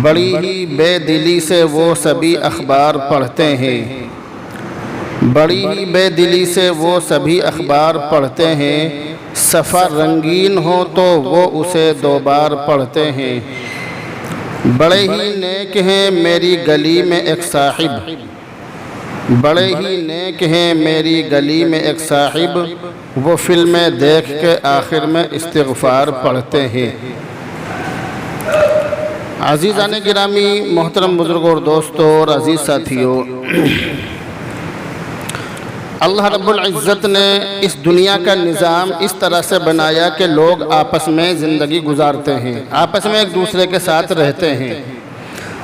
بڑی ہی بے دلی سے وہ سبھی اخبار پڑھتے ہیں، بڑی ہی بے دلی سے وہ سبھی اخبار پڑھتے ہیں، صفحہ رنگین ہو تو وہ اسے 2 بار پڑھتے ہیں۔ بڑے ہی نیک ہیں میری گلی میں ایک صاحب، بڑے ہی نیک ہیں میری گلی میں ایک صاحب، وہ فلمیں دیکھ کے آخر میں استغفار پڑھتے ہیں۔ عزیزان گرامی، محترم بزرگوں اور دوستوں اور عزیز ساتھیوں، اللہ رب العزت نے اس دنیا کا نظام اس طرح سے بنایا کہ لوگ آپس میں زندگی گزارتے ہیں، آپس میں ایک دوسرے کے ساتھ رہتے ہیں۔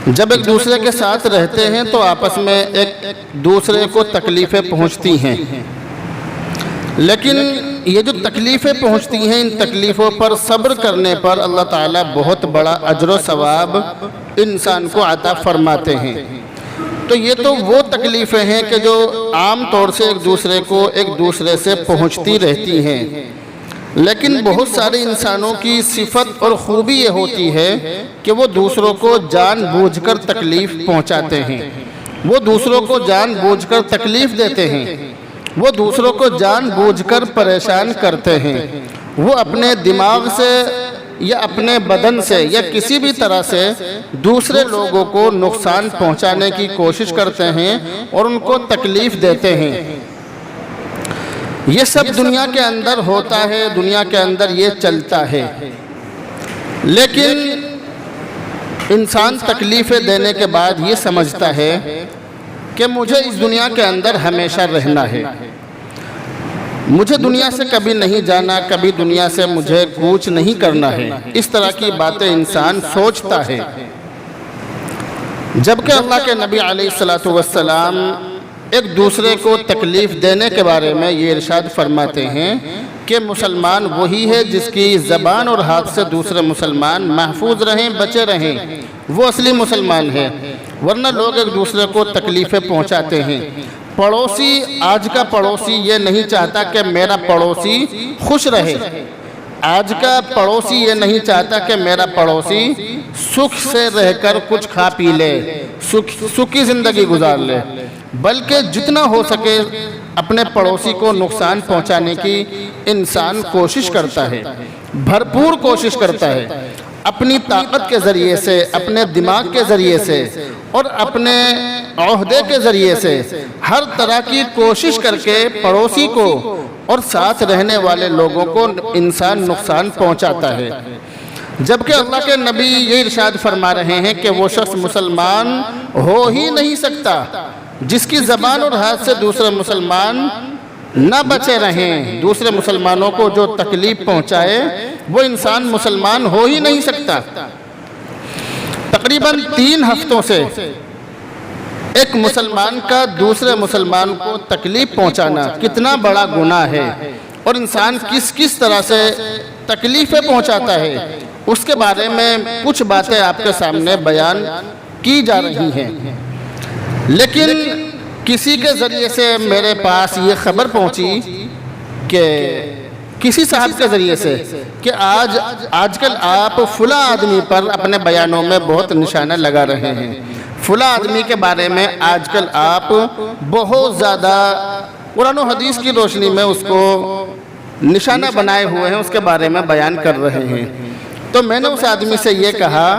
جب ایک دوسرے کے ساتھ رہتے ہیں تو آپس میں ایک دوسرے کو تکلیفیں پہنچتی ہیں، لیکن یہ جو تکلیفیں پہنچتی ہیں، ان تکلیفوں پر صبر کرنے پر اللہ تعالیٰ بہت بڑا اجر و ثواب انسان کو عطا فرماتے ہیں۔ تو یہ تو وہ تکلیفیں ہیں کہ جو عام طور سے ایک دوسرے سے پہنچتی رہتی ہیں، لیکن بہت سارے انسانوں کی صفت اور خوبی یہ ہوتی ہے کہ وہ دوسروں کو جان بوجھ کر تکلیف پہنچاتے ہیں، وہ دوسروں کو جان بوجھ کر تکلیف دیتے ہیں، وہ دوسروں کو جان بوجھ کر پریشان کرتے ہیں، وہ اپنے دماغ سے یا اپنے بدن سے یا کسی بھی طرح سے دوسرے لوگوں کو نقصان پہنچانے کی کوشش کرتے ہیں اور ان کو تکلیف دیتے ہیں۔ یہ سب دنیا کے اندر ہوتا ہے، دنیا کے اندر یہ چلتا ہے، لیکن انسان تکلیفیں دینے کے بعد یہ سمجھتا ہے کہ مجھے اس دنیا کے اندر ہمیشہ رہنا ہے، مجھے دنیا سے کبھی نہیں جانا، کبھی دنیا سے مجھے کوچ نہیں کرنا ہے۔ اس طرح کی باتیں انسان سوچتا ہے، جبکہ اللہ کے نبی علیہ السلام ایک دوسرے کو تکلیف دینے کے بارے میں یہ ارشاد فرماتے ہیں کہ مسلمان وہی ہے جس کی زبان اور ہاتھ سے دوسرے مسلمان محفوظ رہیں، بچے رہیں، وہ اصلی مسلمان ہے، ورنہ لوگ ایک دوسرے کو تکلیفیں پہنچاتے ہیں۔ پڑوسی، آج کا پڑوسی یہ نہیں چاہتا کہ میرا پڑوسی خوش رہے، آج کا پڑوسی یہ نہیں چاہتا کہ میرا پڑوسی سکھ سے رہ کر کچھ کھا پی لے، سکھی زندگی گزار لے، بلکہ جتنا ہو سکے اپنے پڑوسی کو نقصان پہنچانے کی انسان کوشش کرتا ہے، بھرپور کوشش کرتا ہے، اپنی طاقت کے ذریعے سے، اپنے دماغ کے ذریعے سے اور اپنے عہدے کے ذریعے سے ہر طرح کی کوشش کر کے پڑوسی کو اور ساتھ رہنے والے لوگوں کو انسان نقصان پہنچاتا ہے، جبکہ اللہ کے نبی یہ ارشاد فرما رہے ہیں کہ وہ شخص مسلمان ہو ہی نہیں سکتا جس کی زبان اور ہاتھ سے دوسرے مسلمان نہ بچے رہیں، دوسرے مسلمانوں کو جو تکلیف پہنچائے وہ انسان مسلمان ہو ہی نہیں سکتا۔ تقریباً 3 ہفتوں سے ایک مسلمان کا دوسرے مسلمان کو تکلیف پہنچانا کتنا بڑا گناہ ہے، اور انسان کس طرح سے تکلیفیں پہنچاتا ہے اس کے بارے میں کچھ باتیں آپ کے سامنے بیان کی جا رہی ہیں۔ لیکن کسی کے ذریعے سے میرے پاس یہ خبر پہنچی کہ کسی صاحب کے ذریعے سے کہ آج کل آپ فلاں آدمی پر اپنے بیانوں میں بہت نشانہ لگا رہے ہیں، فلاں آدمی کے بارے میں آج کل آپ بہت زیادہ قرآن و حدیث کی روشنی میں اس کو نشانہ بنائے ہوئے ہیں، اس کے بارے میں بیان کر رہے ہیں۔ تو میں نے اس آدمی سے یہ کہا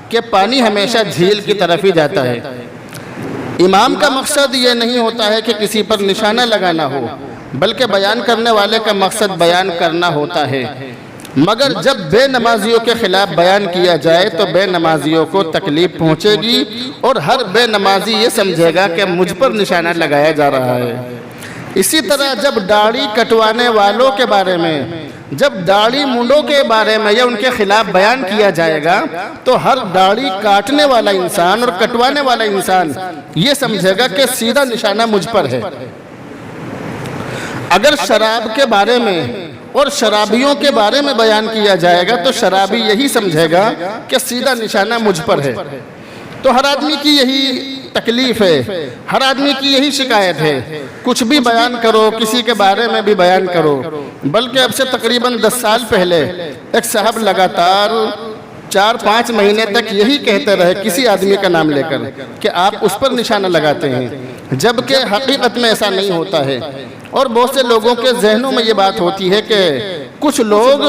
کہ پانی ہمیشہ جھیل کی طرف ہی جاتا ہے، امام کا مقصد یہ نہیں ہوتا ہے کہ کسی پر نشانہ لگانا ہو، بلکہ بیان کرنے والے کا مقصد بیان کرنا ہوتا ہے، مگر جب بے نمازیوں کے خلاف بیان کیا جائے تو بے نمازیوں کو تکلیف پہنچے گی اور ہر بے نمازی یہ سمجھے گا کہ مجھ پر نشانہ لگایا جا رہا ہے۔ اسی طرح جب داڑھی کٹوانے والوں کے بارے میں، جب داڑھی منڈوں کے بارے میں یا ان کے خلاف بیان کیا جائے گا تو ہر داڑھی کاٹنے والا انسان اور کٹوانے والا انسان یہ سمجھے گا کہ سیدھا نشانہ مجھ پر ہے۔ اگر شراب کے بارے میں اور شرابیوں کے بارے میں بیان کیا جائے گا تو شرابی یہی سمجھے گا کہ سیدھا نشانہ مجھ پر ہے۔ تو ہر آدمی کی یہی تکلیف ہے، ہر آدمی کی یہی شکایت ہے، کچھ بھی بیان کرو، کسی کے بارے میں بھی بیان کرو۔ بلکہ اب سے تقریباً 10 سال پہلے ایک صاحب لگاتار 4-5 مہینے تک یہی کہتے رہے کسی آدمی کا نام لے کر کہ آپ اس پر نشانہ لگاتے ہیں، جبکہ حقیقت میں ایسا نہیں ہوتا ہے۔ اور بہت سے لوگوں کے ذہنوں میں یہ بات ہوتی ہے کہ کچھ لوگ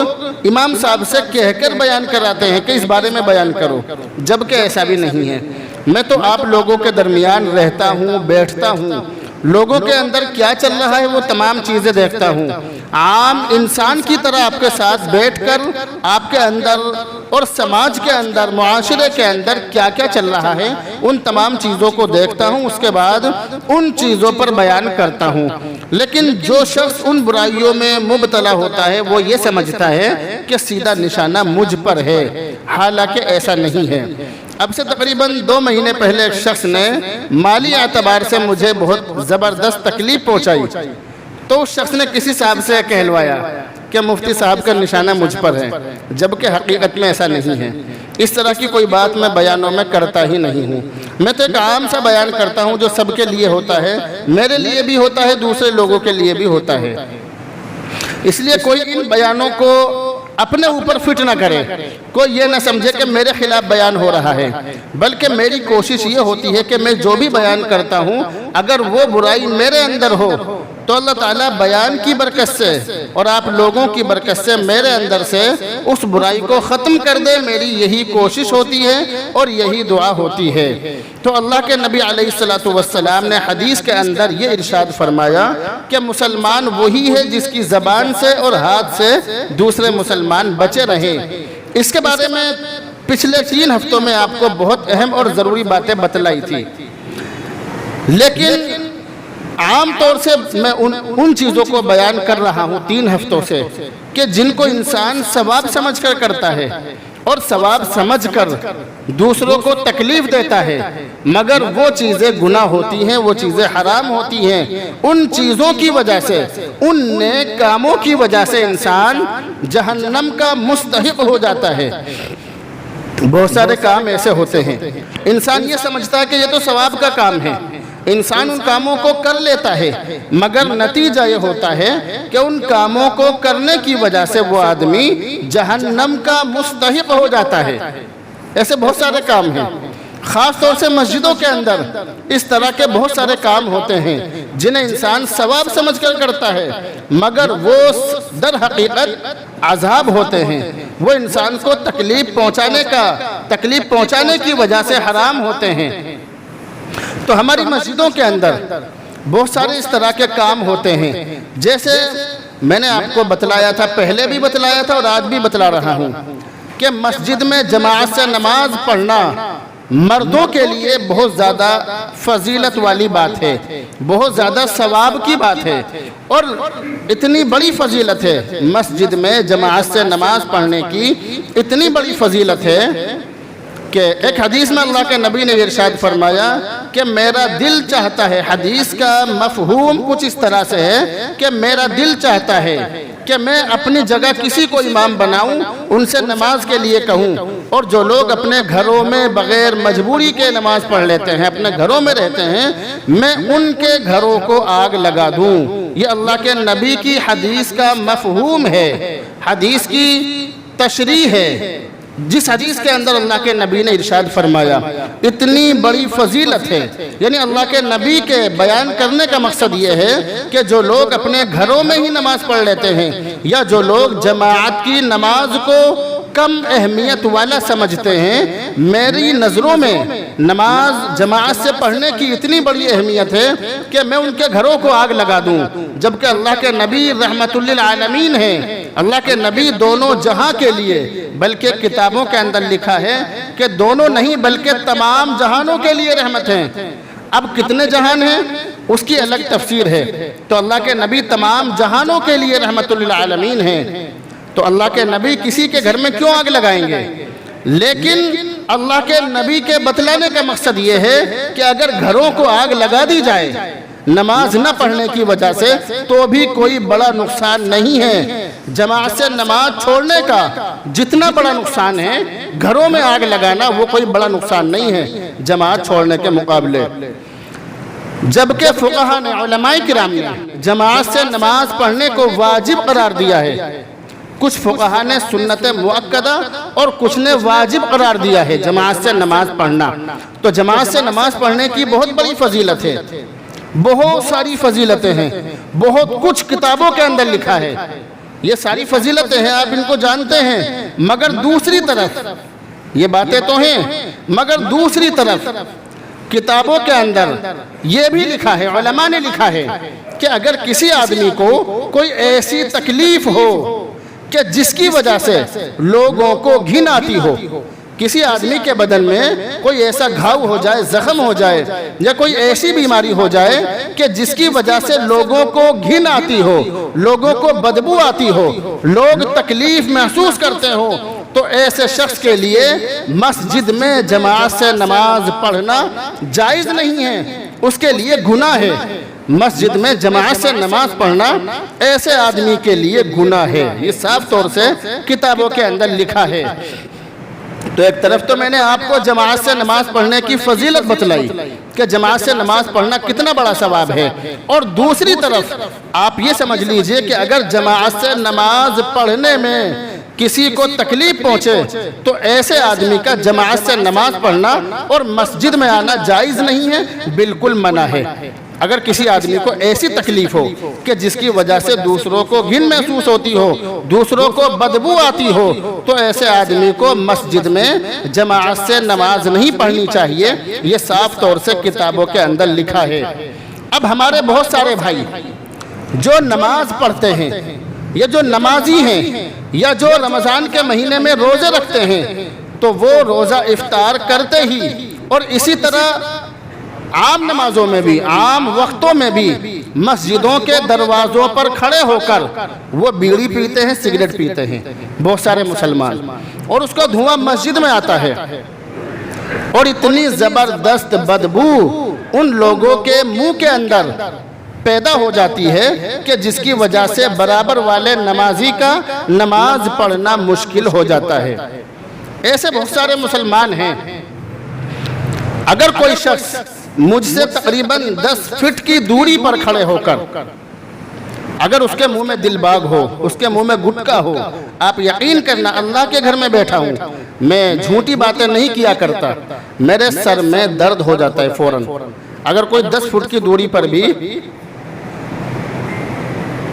امام صاحب سے کہہ کر بیان کراتے ہیں کہ اس بارے میں بیان کرو، جبکہ ایسا بھی نہیں ہے۔ میں تو آپ لوگوں کے درمیان رہتا ہوں، بیٹھتا ہوں، لوگوں کے اندر کیا چل رہا ہے وہ تمام چیزیں دیکھتا ہوں، عام انسان کی طرح آپ کے ساتھ بیٹھ کر آپ کے اندر اور سماج کے اندر، معاشرے کے اندر کیا کیا چل رہا ہے ان تمام چیزوں کو دیکھتا ہوں، اس کے بعد ان چیزوں پر بیان کرتا ہوں۔ لیکن جو شخص ان برائیوں میں مبتلا ہوتا ہے وہ یہ سمجھتا ہے کہ سیدھا نشانہ مجھ پر ہے، حالانکہ ایسا نہیں ہے۔ اب سے تقریباً 2 مہینے پہلے ایک شخص نے مالی اعتبار سے مجھے بہت زبردست تکلیف پہنچائی، تو اس شخص نے کسی صاحب سے کہلوایا کہ مفتی صاحب کا نشانہ مجھ پر ہے، جبکہ حقیقت میں ایسا نہیں ہے۔ اس طرح کی کوئی بات میں بیانوں میں کرتا ہی نہیں ہوں۔ میں تو ایک عام سا بیان کرتا ہوں جو سب کے لیے ہوتا ہے، میرے لیے بھی ہوتا ہے، دوسرے لوگوں کے لیے بھی ہوتا ہے۔ اس لیے کوئی ان بیانوں کو اپنے اوپر فٹ نہ کرے، کوئی یہ نہ سمجھے کہ میرے خلاف بیان ہو رہا ہے، بلکہ میری کوشش یہ ہوتی ہے کہ میں جو بھی بیان کرتا ہوں اگر وہ برائی میرے اندر ہو تو اللہ تعالیٰ بیان کی برکت سے اور آپ لوگوں کی برکت سے میرے اندر سے اس برائی کو ختم کر دے، میری یہی کوشش ہوتی ہے اور یہی دعا ہوتی ہے۔ تو اللہ کے نبی علیہ السلام نے حدیث کے اندر یہ ارشاد فرمایا کہ مسلمان وہی ہے جس کی زبان سے اور ہاتھ سے دوسرے مسلمان بچے رہیں۔ اس کے بارے میں پچھلے 3 ہفتوں میں آپ کو بہت اہم اور ضروری باتیں بتلائی تھی، لیکن عام طور سے میں ان چیزوں کو بیان کر رہا ہوں 3 ہفتوں سے کہ جن کو انسان ثواب سمجھ کر کرتا ہے اور ثواب سمجھ کر دوسروں کو تکلیف دیتا ہے، مگر وہ چیزیں گناہ ہوتی ہیں، وہ چیزیں حرام ہوتی ہیں۔ ان چیزوں کی وجہ سے، ان نیک کاموں کی وجہ سے انسان جہنم کا مستحق ہو جاتا ہے۔ بہت سارے کام ایسے ہوتے ہیں انسان یہ سمجھتا ہے کہ یہ تو ثواب کا کام ہے، انسان ان کاموں کو کر لیتا ہے، مگر نتیجہ یہ ہوتا ہے کہ ان کاموں کو کرنے کی وجہ سے وہ آدمی جہنم کا مستحق ہو جاتا ہے۔ ایسے بہت سارے کام ہیں، خاص طور سے مسجدوں کے اندر اس طرح کے بہت سارے کام ہوتے ہیں جنہیں انسان ثواب سمجھ کر کرتا ہے، مگر وہ در حقیقت عذاب ہوتے ہیں، وہ انسان کو تکلیف پہنچانے کی وجہ سے حرام ہوتے ہیں۔ تو ہماری مسجدوں کے اندر بہت سارے اس طرح کے کام ہوتے ہیں، جیسے میں نے آپ کو بتلایا تھا، پہلے بھی بتلایا تھا اور آج بھی بتلا رہا ہوں کہ مسجد میں جماعت سے نماز پڑھنا مردوں کے لیے بہت زیادہ فضیلت والی بات ہے، بہت زیادہ ثواب کی بات ہے، اور اتنی بڑی فضیلت ہے مسجد میں جماعت سے نماز پڑھنے کی، اتنی بڑی فضیلت ہے کہ ایک حدیث میں اللہ کے نبی نے ارشاد فرمایا کہ میرا دل چاہتا ہے، حدیث کا مفہوم کچھ اس طرح سے ہے کہ میرا دل چاہتا ہے کہ میں اپنی جگہ کسی کو امام بناؤں، ان سے نماز کے لیے کہوں، اور جو لوگ اپنے گھروں میں بغیر مجبوری کے نماز پڑھ لیتے ہیں، اپنے گھروں میں رہتے ہیں، میں ان کے گھروں کو آگ لگا دوں۔ یہ اللہ کے نبی کی حدیث کا مفہوم ہے، حدیث کی تشریح ہے، جس حدیث کے اندر اللہ کے نبی نے ارشاد فرمایا۔ اتنی بڑی فضیلت ہے، یعنی اللہ کے نبی کے بیان کرنے کا مقصد یہ ہے کہ جو لوگ اپنے گھروں میں ہی نماز پڑھ لیتے ہیں، یا جو لوگ جماعت کی نماز کو کم اہمیت والا سمجھتے ہیں، میری نظروں میں نماز جماعت سے پڑھنے کی اتنی بڑی اہمیت ہے کہ میں ان کے گھروں کو آگ لگا دوں، جبکہ اللہ کے نبی رحمت للعالمین ہیں، اللہ کے نبی دونوں جہاں کے لیے، بلکہ کتابوں کے اندر لکھا ہے کہ دونوں نہیں بلکہ تمام جہانوں کے لیے رحمت ہیں۔ اب کتنے جہان ہیں اس کی الگ تفسیر ہے، تو اللہ کے نبی تمام جہانوں کے لیے رحمت للعالمین ہیں، تو اللہ کے نبی کسی کے گھر میں کیوں آگ لگائیں گے؟ لیکن اللہ کے نبی کے بتلانے کا مقصد یہ ہے کہ اگر گھروں کو آگ لگا دی جائے نماز نہ پڑھنے کی وجہ سے تو بھی کوئی بڑا نقصان نہیں ہے۔ جماعت سے نماز چھوڑنے کا جتنا بڑا نقصان ہے، گھروں میں آگ لگانا وہ کوئی بڑا نقصان نہیں ہے جماعت چھوڑنے کے مقابلے۔ جبکہ فقہاء نے، علماء کرام نے جماعت سے نماز پڑھنے کو واجب قرار دیا ہے، کچھ فقہا نے سنت مؤکدہ اور کچھ نے واجب قرار دیا ہے جماعت سے نماز پڑھنا۔ تو جماعت سے نماز پڑھنے کی بہت بڑی فضیلت ہے، بہت ساری فضیلتیں ہیں، بہت کچھ کتابوں کے اندر لکھا ہے، یہ ساری فضیلتیں ہیں، آپ ان کو جانتے ہیں، مگر دوسری طرف یہ باتیں تو ہیں، مگر دوسری طرف کتابوں کے اندر یہ بھی لکھا ہے، علماء نے لکھا ہے کہ اگر کسی آدمی کو کوئی ایسی تکلیف ہو کہ جس کی وجہ سے لوگوں کو گھن آتی ہو، کسی آدمی کے بدن میں کوئی ایسا گھاؤ ہو جائے، زخم ہو جائے، یا کوئی ایسی بیماری ہو جائے کہ جس کی وجہ سے لوگوں کو گھن آتی ہو، لوگوں کو بدبو آتی ہو، لوگ تکلیف محسوس کرتے ہو، تو ایسے شخص کے لیے مسجد میں جماعت سے نماز پڑھنا جائز نہیں ہے، اس کے لیے گناہ ہے۔ مسجد میں جماعت سے نماز پڑھنا ایسے آدمی کے لیے گناہ ہے، یہ صاف طور سے کتابوں کے اندر لکھا ہے۔ تو ایک طرف تو میں نے آپ کو جماعت سے نماز پڑھنے کی فضیلت بتلائی کہ جماعت سے نماز پڑھنا کتنا بڑا ثواب ہے، اور دوسری طرف آپ یہ سمجھ لیجئے کہ اگر جماعت سے نماز پڑھنے میں کسی کو تکلیف پہنچے تو ایسے آدمی کا جماعت سے نماز پڑھنا اور مسجد میں آنا جائز نہیں ہے، بالکل منع ہے۔ اگر کسی آدمی کو ایسی تکلیف ہو کہ جس کی وجہ سے دوسروں کو گھن محسوس ہوتی ہو، دوسروں کو بدبو آتی ہو، تو ایسے آدمی کو مسجد میں جماعت سے نماز نہیں پڑھنی چاہیے، یہ صاف طور سے کتابوں کے اندر لکھا ہے۔ اب ہمارے بہت سارے بھائی جو نماز پڑھتے ہیں، یا جو نمازی ہیں، یا جو رمضان کے مہینے میں روزے رکھتے ہیں، تو وہ روزہ افطار کرتے ہی اور اسی طرح عام نمازوں میں بھی، عام وقتوں میں بھی مسجدوں کے دروازوں پر کھڑے ہو کر وہ بیڑی پیتے ہیں، سگریٹ پیتے ہیں، بہت سارے مسلمان، اور اس کا دھواں مسجد میں آتا ہے، اور اتنی زبردست بدبو ان لوگوں کے منہ کے اندر پیدا ہو جاتی ہے کہ جس کی وجہ سے برابر والے نمازی کا نماز پڑھنا مشکل ہو جاتا ہے۔ ایسے بہت سارے مسلمان ہیں۔ اگر کوئی شخص مجھ سے تقریباً 10 فٹ کی دوری پر کھڑے ہو کر، اگر اس کے منہ میں دل باغ ہو، اس کے منہ میں گٹکا ہو، آپ یقین کرنا اللہ کے گھر میں بیٹھا ہوں، میں جھوٹی باتیں نہیں کیا کرتا، میرے سر میں درد ہو جاتا ہے فوراً۔ اگر کوئی 10 فٹ کی دوری پر بھی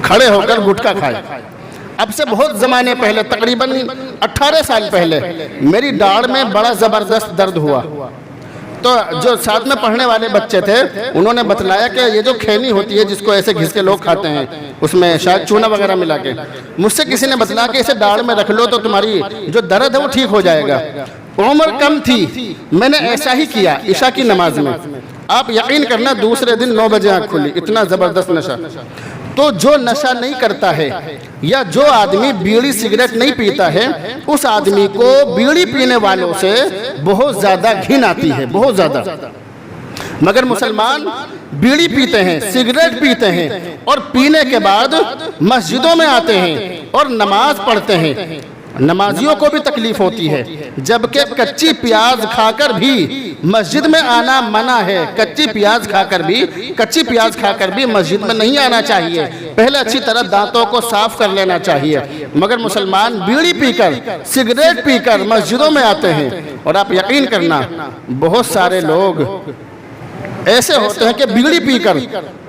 کھڑے ہو کر گٹکا کھائے، اب سے بہت زمانے پہلے، تقریباً 18 سال پہلے، میری داڑھ میں بڑا زبردست درد ہوا، تو جو ساتھ میں پڑھنے والے بچے تھے انہوں نے بتلایا کہ یہ جو کھینی ہوتی ہے جس کو ایسے گھس کے لوگ کھاتے ہیں، اس میں شاید چونا وغیرہ ملا کے، مجھ سے کسی نے بتلایا کہ اسے داڑھ میں رکھ لو تو تمہاری جو درد ہے وہ ٹھیک ہو جائے گا۔ عمر کم تھی، میں نے ایسا ہی کیا عشاء کی نماز میں، آپ یقین کرنا دوسرے دن 9 بجے آنکھ کھلی، اتنا زبردست نشہ۔ تو جو نشہ نہیں کرتا ہے یا جو آدمی بیڑی سگریٹ نہیں پیتا ہے، اس آدمی کو بیڑی پینے والوں سے بہت زیادہ گھن آتی ہے، بہت زیادہ۔ مگر مسلمان بیڑی پیتے ہیں، سگریٹ پیتے ہیں، اور پینے کے بعد مسجدوں میں آتے ہیں اور نماز پڑھتے ہیں۔ نمازیوں کو بھی تکلیف ہوتی ہے، جبکہ کچی پیاز کھا کر بھی مسجد میں آنا منع ہے۔ کچی پیاز کھا کر بھی مسجد میں نہیں آنا چاہیے، پہلے اچھی طرح دانتوں کو صاف کر لینا چاہیے۔ مگر مسلمان بیڑی پی کر، سگریٹ پی کر مسجدوں میں آتے ہیں، اور آپ یقین کرنا بہت سارے لوگ ایسے ہوتے ہیں کہ بیڑی پی کر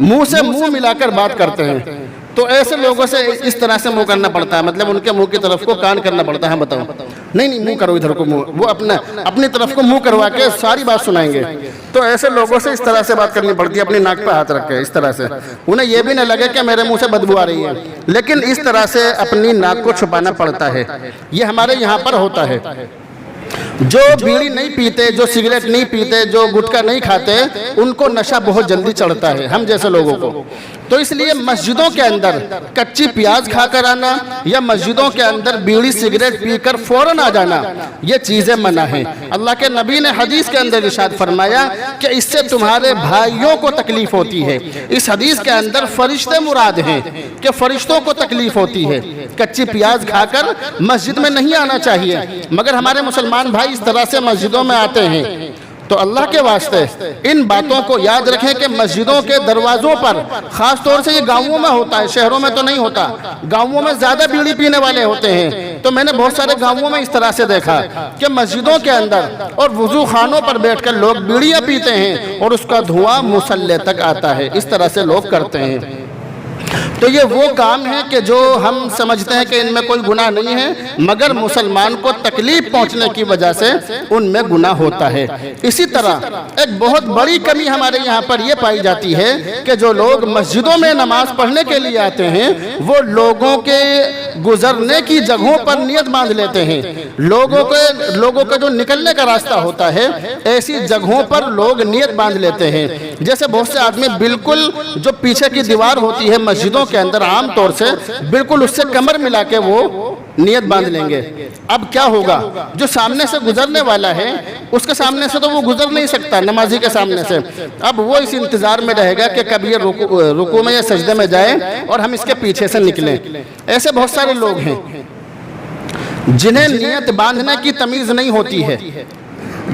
منہ سے منہ ملا کر بات کرتے ہیں، تو ایسے لوگوں سے اس طرح سے منہ کرنا پڑتا ہے، مطلب ان کے منہ کی طرف کو کان کرنا پڑتا ہے، بتاؤ نہیں منہ کرو ادھر کو، منہ وہ اپنی طرف کو منہ کروا کے ساری بات سنائیں گے۔ تو ایسے لوگوں سے اس طرح سے بات کرنی پڑتی ہے، اپنی ناک پہ ہاتھ رکھ کے اس طرح سے، انہیں یہ بھی نہ لگے کہ میرے منہ سے بدبو آ رہی ہے، لیکن اس طرح سے اپنی ناک کو چھپانا پڑتا ہے۔ یہ ہمارے یہاں پر ہوتا ہے۔ جو بیڑی نہیں پیتے، جو سگریٹ نہیں پیتے، جو گٹکا نہیں کھاتے، ان کو نشہ بہت جلدی چڑھتا ہے، ہم جیسے لوگوں کو۔ تو اس لیے مسجدوں کے اندر کچی پیاز کھا کر آنا یا مسجدوں کے اندر بیڑی سگریٹ پی کر فوراً آ جانا، یہ چیزیں منع ہیں۔ اللہ کے نبی نے حدیث کے اندر ارشاد فرمایا کہ اس سے تمہارے بھائیوں کو تکلیف ہوتی ہے۔ اس حدیث کے اندر فرشتے مراد ہیں کہ فرشتوں کو تکلیف ہوتی ہے۔ کچی پیاز کھا کر مسجد میں نہیں آنا چاہیے، مگر ہمارے مسلمان بھائی اس طرح سے مسجدوں میں آتے ہیں۔ تو اللہ کے واسطے ان باتوں کو یاد رکھیں کہ مسجدوں کے دروازوں پر، خاص طور سے یہ گاؤں میں ہوتا ہے، شہروں میں تو نہیں ہوتا، گاؤں میں زیادہ بیڑی پینے والے ہوتے ہیں، تو میں نے بہت سارے گاؤں میں اس طرح سے دیکھا کہ مسجدوں کے اندر اور وضو خانوں پر بیٹھ کر لوگ بیڑیاں پیتے ہیں اور اس کا دھواں مصلی تک آتا ہے، اس طرح سے لوگ کرتے ہیں۔ تو یہ وہ کام ہے کہ جو ہم سمجھتے ہیں کہ ان میں کوئی گناہ نہیں ہے، مگر مسلمان کو تکلیف پہنچنے کی وجہ سے ان میں گناہ ہوتا ہے۔ اسی طرح ایک بہت بڑی کمی ہمارے یہاں پر یہ پائی جاتی ہے کہ جو لوگ مسجدوں میں نماز پڑھنے کے لیے آتے ہیں وہ لوگوں کے گزرنے کی جگہوں پر نیت باندھ لیتے ہیں، لوگوں کا جو نکلنے کا راستہ ہوتا ہے ایسی جگہوں پر لوگ نیت باندھ لیتے ہیں۔ جیسے بہت سے آدمی بالکل جو پیچھے کی دیوار ہوتی ہے مسجدوں کے اندر عام طور سے بالکل اس سے کمر ملا کے وہ نیت باندھ لیں گے۔ اب کیا ہوگا، جو سامنے سے گزرنے والا ہے اس کے سامنے سے تو وہ گزر نہیں سکتا نمازی کے سامنے سے، اب وہ اس انتظار میں رہے گا کہ کب یہ رکوع میں یا سجدے میں جائے اور ہم اس کے پیچھے سے نکلیں۔ ایسے بہت سارے لوگ ہیں جنہیں نیت باندھنے کی تمیز نہیں ہوتی ہے،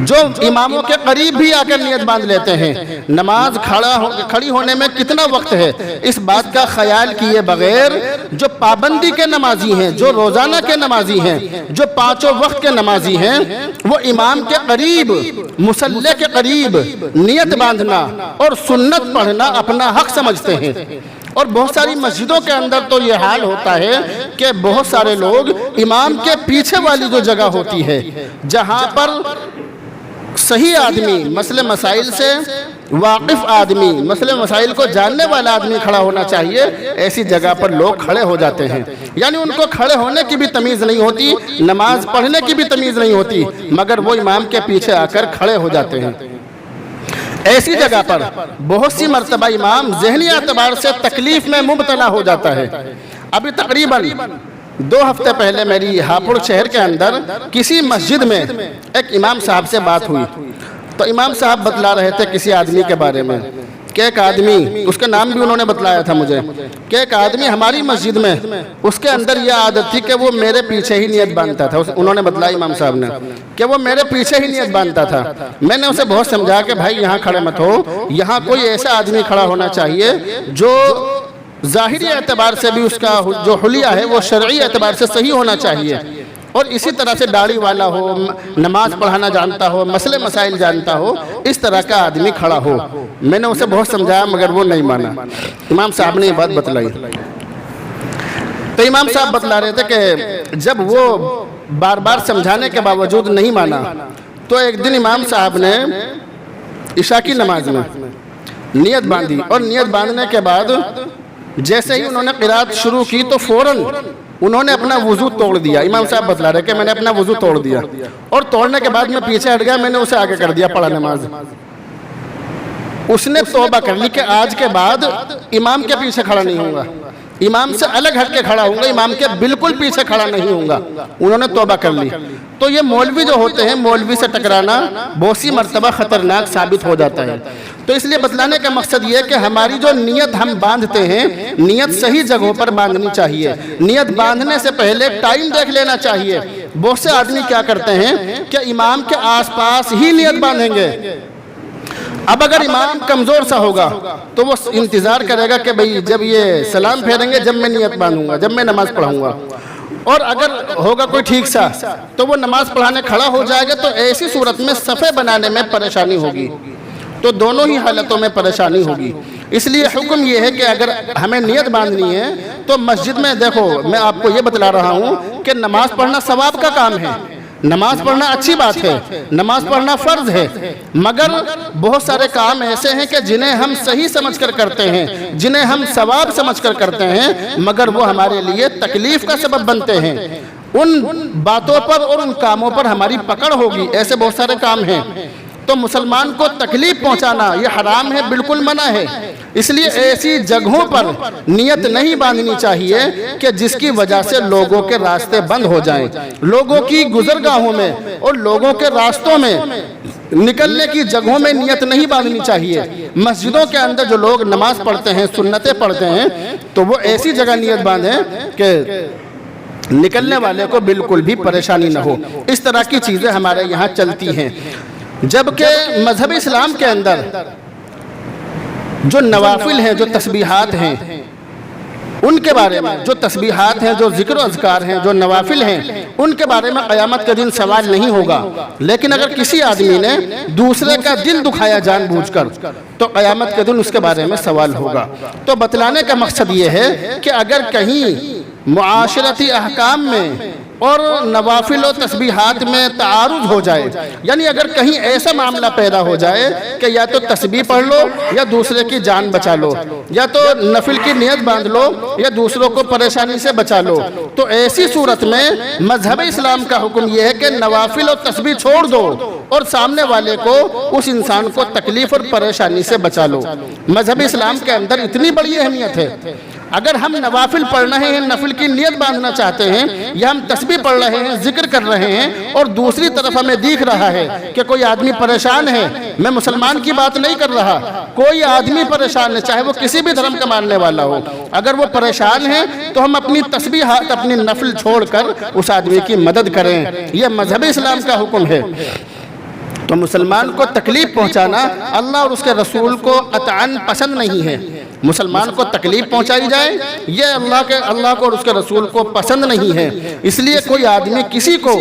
جو اماموں کے قریب بھی آ کر نیت باندھ لیتے ہیں۔ نماز کھڑی ہونے میں کتنا وقت ہے اس بات کا خیال کیے بغیر جو پابندی کے نمازی ہیں، جو روزانہ کے نمازی ہیں، جو پانچوں وقت کے نمازی ہیں، وہ امام کے قریب، مصلی کے قریب نیت باندھنا اور سنت پڑھنا اپنا حق سمجھتے ہیں۔ اور بہت ساری مسجدوں کے اندر تو یہ حال ہوتا ہے کہ بہت سارے لوگ امام کے پیچھے والی جو جگہ ہوتی ہے جہاں پر صحیح آدمی، مسئلے مسائل سے واقف آدمی، مسئلے مسائل کو جاننے والا آدمی کھڑا ہونا چاہیے، ایسی جگہ پر لوگ کھڑے ہو جاتے ہیں۔ یعنی ان کو کھڑے ہونے کی بھی تمیز نہیں ہوتی، نماز پڑھنے کی بھی تمیز نہیں ہوتی، مگر وہ امام کے پیچھے آ کر کھڑے ہو جاتے ہیں۔ ایسی جگہ پر بہت سی مرتبہ امام ذہنی اعتبار سے تکلیف میں مبتلا ہو جاتا ہے۔ ابھی تقریباً 2 ہفتے پہلے میری ہاپوڑ شہر کے اندر کسی مسجد میں ایک امام صاحب سے بات ہوئی، تو امام صاحب بتلا رہے تھے کسی آدمی کے بارے میں کہ ایک آدمی، اس کا نام بھی انہوں نے بتلایا تھا مجھے، کہ ایک آدمی ہماری مسجد میں اس کے اندر یہ عادت تھی کہ وہ میرے پیچھے ہی نیت باندھتا تھا۔ انہوں نے بتلایا امام صاحب نے کہ وہ میرے پیچھے ہی نیت باندھتا تھا۔ میں نے اسے بہت سمجھا کہ بھائی یہاں کھڑے مت ہو، یہاں کوئی ایسا آدمی کھڑا ہونا چاہیے جو ظاہری اعتبار سے بھی اس کا جو حلیہ ہے وہ شرعی اعتبار سے صحیح ہونا چاہیے، اور اسی طرح سے داڑھی والا ہو، نماز پڑھانا جانتا ہو، مسئلے مسائل جانتا ہو، اس طرح کا آدمی کھڑا ہو۔ میں نے اسے بہت سمجھایا مگر وہ نہیں مانا۔ امام صاحب نے یہ بات بتلائی، تو امام صاحب بتلا رہے تھے کہ جب وہ بار بار سمجھانے کے باوجود نہیں مانا تو ایک دن امام صاحب نے عشاء کی نماز میں نیت باندھی، اور نیت باندھنے کے بعد جیسے ہی انہوں نے قرات شروع کی تو فوراً انہوں نے اپنا وضو توڑ دیا۔ امام صاحب بتلا رہے کہ میں نے اپنا وضو توڑ دیا، اور توڑنے کے بعد میں پیچھے ہٹ گیا، میں نے اسے آگے کر دیا پڑھا نماز۔ اس نے توبہ کر لی کہ آج کے بعد امام کے پیچھے کھڑا نہیں ہوں گا، امام سے الگ ہٹ کے کھڑا ہوں گا، امام کے بالکل پیچھے کھڑا نہیں ہوں گا۔ انہوں نے توبہ کر لی۔ تو یہ مولوی جو ہوتے ہیں، مولوی سے ٹکرانا بہت سی مرتبہ خطرناک ثابت ہو جاتا ہے۔ تو اس لیے بتلانے کا مقصد یہ ہے کہ ہماری جو نیت ہم باندھتے ہیں، نیت صحیح جگہوں پر باندھنی چاہیے۔ نیت باندھنے سے پہلے ٹائم دیکھ لینا چاہیے۔ بہت سے آدمی کیا کرتے ہیں کہ امام کے آس پاس ہی نیت باندھیں گے۔ اب اگر امام کمزور سا ہوگا تو وہ انتظار کرے گا کہ بھئی جب یہ سلام پھیریں گے جب میں نیت باندھوں گا، جب میں نماز پڑھوں گا، اور اگر ہوگا کوئی ٹھیک سا تو وہ نماز پڑھانے کھڑا ہو جائے گا، تو ایسی صورت میں صفیں بنانے میں پریشانی ہوگی، تو دونوں ہی حالتوں میں پریشانی ہوگی۔ اس لیے حکم یہ ہے کہ اگر ہمیں نیت باندھنی ہے تو مسجد میں، دیکھو میں آپ کو یہ بتلا رہا ہوں کہ نماز پڑھنا ثواب کا کام ہے، نماز پڑھنا اچھی بات ہے، نماز پڑھنا فرض ہے، مگر بہت سارے کام ایسے ہیں کہ جنہیں ہم صحیح سمجھ کر کرتے ہیں، جنہیں ہم ثواب سمجھ کر کرتے ہیں، مگر وہ ہمارے لیے تکلیف کا سبب بنتے ہیں۔ ان باتوں پر اور ان کاموں پر ہماری پکڑ ہوگی، ایسے بہت سارے کام ہیں۔ تو مسلمان کو تکلیف پہنچانا یہ حرام ہے، بالکل منع ہے۔ اس لیے ایسی جگہوں پر نیت نہیں باندھنی چاہیے کہ جس کی وجہ سے لوگوں کے راستے بند ہو جائیں، لوگوں کی گزرگاہوں میں اور لوگوں کے راستوں میں نکلنے کی جگہوں میں نیت نہیں باندھنی چاہیے۔ مسجدوں کے اندر جو لوگ نماز پڑھتے ہیں، سنتیں پڑھتے ہیں، تو وہ ایسی جگہ نیت باندھیں کہ نکلنے والے کو بالکل بھی پریشانی نہ ہو۔ اس طرح کی چیزیں ہمارے یہاں چلتی ہیں۔ جبکہ مذہب اسلام کے اندر جو نوافل ہیں، جو تسبیحات ہیں، ان کے بارے میں، جو تسبیحات ہیں، جو ذکر و اذکار ہیں، جو نوافل ہیں، ان کے بارے میں قیامت کے دن سوال نہیں ہوگا۔ لیکن اگر کسی آدمی نے دوسرے کا دل دکھایا جان بوجھ کر تو قیامت کے دن اس کے بارے میں سوال ہوگا۔ تو بتلانے کا مقصد یہ ہے کہ اگر کہیں معاشرتی احکام میں اور نوافل و تسبیحات میں تعارض ہو جائے، یعنی اگر کہیں ایسا معاملہ پیدا ہو جائے کہ یا تو تسبیح پڑھ لو یا دوسرے کی جان بچا لو، یا تو نفل کی نیت باندھ لو یا دوسروں کو پریشانی سے بچا لو، تو ایسی صورت میں مذہب اسلام کا حکم یہ ہے کہ نوافل و تسبیح چھوڑ دو اور سامنے والے کو، اس انسان کو تکلیف اور پریشانی سے بچا لو۔ مذہب اسلام کے اندر اتنی بڑی اہمیت ہے۔ اگر ہم نوافل پڑھ رہے ہیں، نفل کی نیت باندھنا چاہتے ہیں، یا ہم تسبیح پڑھ رہے ہیں، ذکر کر رہے ہیں، اور دوسری طرف ہمیں دیکھ رہا ہے کہ کوئی آدمی پریشان ہے، میں مسلمان کی بات نہیں کر رہا، کوئی آدمی پریشان ہے، چاہے وہ کسی بھی دھرم کا ماننے والا ہو، اگر وہ پریشان ہے تو ہم اپنی تسبیحات، اپنی نفل چھوڑ کر اس آدمی کی مدد کریں۔ یہ مذہب اسلام کا حکم ہے۔ تو مسلمان کو تکلیف پہنچانا اللہ اور اس کے رسول کو قطعاً پسند نہیں ہے۔ مسلمان کو تکلیف پہنچائی جائے یہ اللہ کو اور اس کے رسول کو پسند نہیں ہے۔ اس لیے کوئی آدمی کسی کو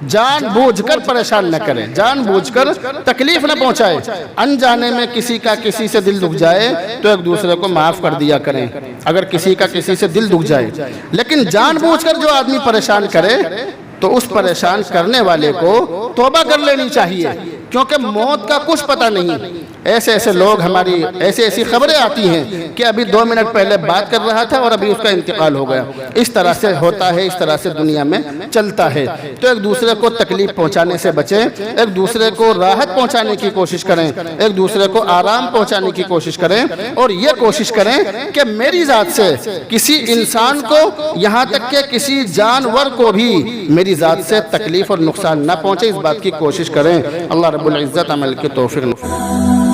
جان بوجھ کر پریشان نہ کرے، جان بوجھ کر تکلیف نہ پہنچائے۔ انجانے میں کسی کا کسی سے دل دکھ جائے تو ایک دوسرے کو معاف کر دیا کریں، اگر کسی کا کسی سے دل دکھ جائے۔ لیکن جان بوجھ کر جو آدمی پریشان کرے تو اس پریشان کرنے والے کو توبہ کر لینی چاہیے، کیونکہ موت کا کچھ پتہ نہیں۔ ایسے لوگ ہماری ایسی خبریں آتی ہیں کہ ابھی 2 منٹ پہلے بات کر رہا تھا اور ابھی اس کا انتقال ہو گیا۔ اس طرح سے ہوتا ہے، اس طرح سے دنیا میں چلتا ہے۔ تو ایک دوسرے کو تکلیف پہنچانے سے بچیں، ایک دوسرے کو راحت پہنچانے کی کوشش کریں، ایک دوسرے کو آرام پہنچانے کی کوشش کریں، اور یہ کوشش کریں کہ میری ذات سے کسی انسان کو، یہاں تک کہ کسی جانور کو بھی میری ذات سے تکلیف اور نقصان نہ پہنچے، اس بات کی کوشش کریں۔ اللہ رب العزت عمل کی توفیق